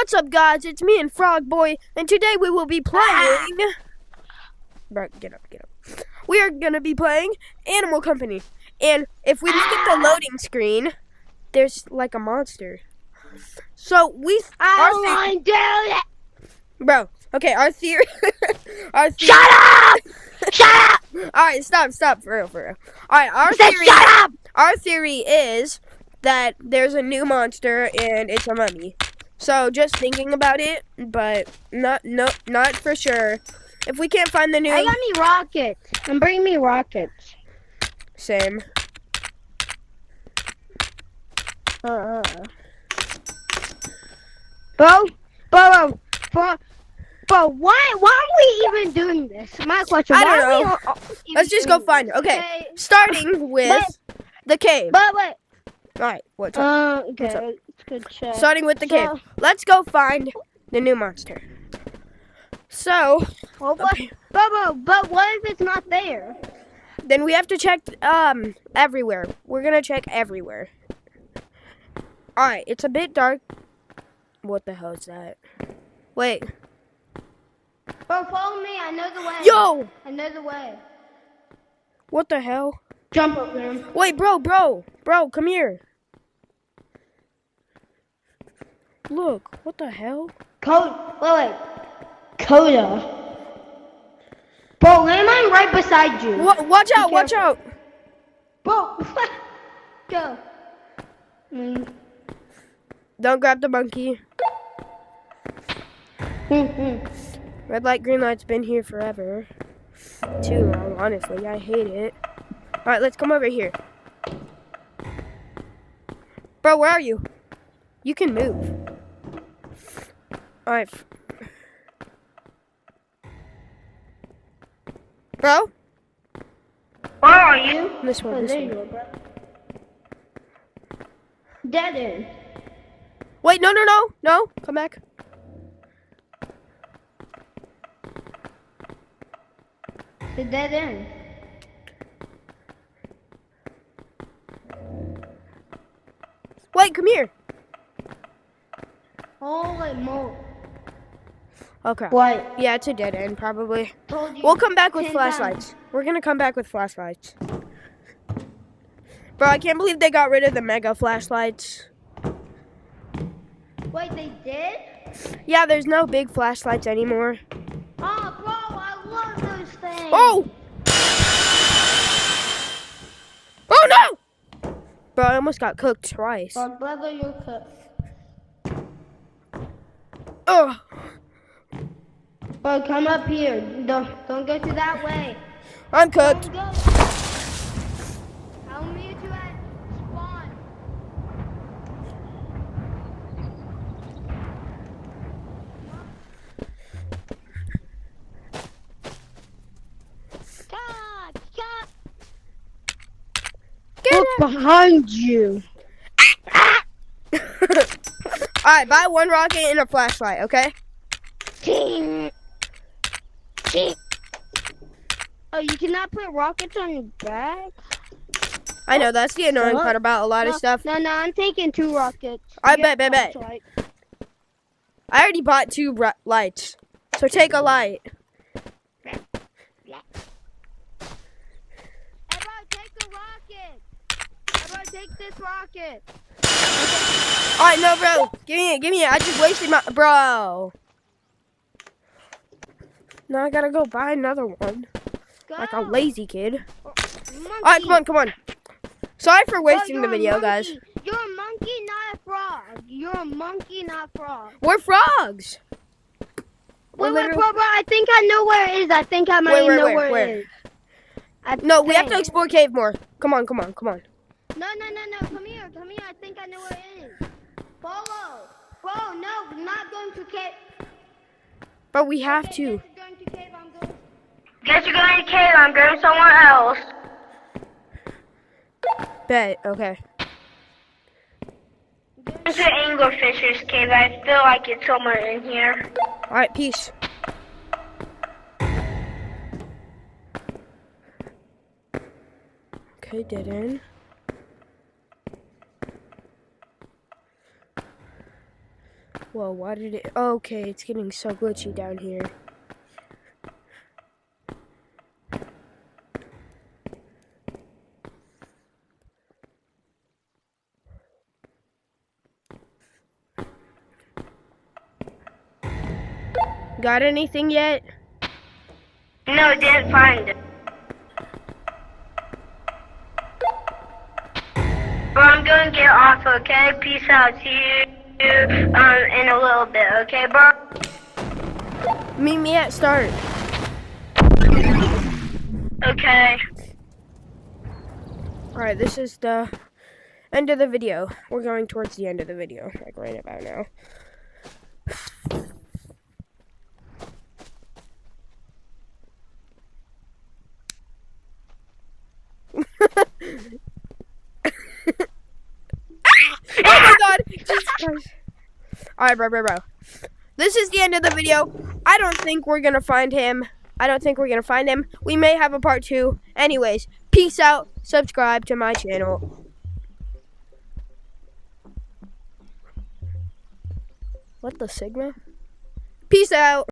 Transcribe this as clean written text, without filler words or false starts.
What's up, guys? It's me and Frog Boy, and today we will be playing... Bro, get up. We are going to be playing Animal Company. And if we look at the loading screen, there's like a monster. So we... I don't want to do it! Bro, okay, our theory... Shut up! Shut up! Alright, stop, for real. Alright, our theory is that there's a new monster and it's a mummy. So just thinking about it, but not for sure. If we can't find the new... I got me rockets. And bring me rockets. Same. Bro, why are we even doing this? My question. I don't know. Let's just go find it. Okay, starting with the cave. But wait. Alright, what's up? Okay, good check. Starting with the cave. Let's go find the new monster. So, but what if it's not there? Then we have to check everywhere. We're gonna check everywhere. Alright, it's a bit dark. What the hell is that? Wait. Bro, follow me. I know the way. Yo! I know the way. What the hell? Jump over him. Wait, bro, come here. Look, what the hell? Wait. Coda. Bro, landmine right beside you. Watch out. Bro, go. Don't grab the monkey. Red light, green light's been here forever. Too long, honestly. I hate it. Alright, let's come over here. Bro, where are you? You can move. Alright. Bro? Where are you? This one. There you go, bro. Dead end. Wait, no. Come back. The dead end. Wait, come here. Holy moly. Okay. What? Yeah, it's a dead end, probably. Told you We'll come back with 10 flashlights. times. We're gonna come back with flashlights. Bro, I can't believe they got rid of the mega flashlights. Wait, they did? Yeah, there's no big flashlights anymore. Oh, bro, I love those things. Oh! Oh no! Bro, I almost got cooked twice. My brother, you're cooked. Oh! Bro, come up here. Don't go to that way. I'm cooked. Don't go. I'll meet you at spawn. Get behind you. Alright, buy one rocket and a flashlight, okay? Oh, you cannot put rockets on your back? I know, that's the annoying part about a lot of stuff. No, I'm taking 2 rockets. I bet. I already bought 2 lights. So take a light. Everybody take the rocket. Everybody take this rocket. Alright, no, bro. Give me it. I just wasted my... Bro. Now I gotta go buy another one. Go. Like a lazy kid. Monkey. Alright, come on. Sorry for wasting Bro, the video, you're a guys. monkey. You're a monkey, not a frog. You're a monkey, not a frog. We're frogs. Wait, bro, I think I know where it is. I think I might know where it is. No, we have to explore cave more. Come on. No. Come here. I think I know where it is. Follow. Bro, no, we're not going to cave. But we have to. Guess you're going to cave. I'm going somewhere else. Bet, okay. It's an anglerfish's cave. I feel like it's somewhere in here. Alright, peace. Okay, dead end. Whoa, why did it... Okay, it's getting so glitchy down here. Got anything yet? No, didn't find it. Well, I'm going to get off, okay? Peace out. See you in a little bit, okay, bro? Meet me at start. Okay. Alright, this is the end of the video. We're going towards the end of the video, like right about now. Oh my god! Jesus Christ. Alright, bro. This is the end of the video. I don't think we're gonna find him. We may have a part 2. Anyways, peace out. Subscribe to my channel. What the Sigma? Peace out.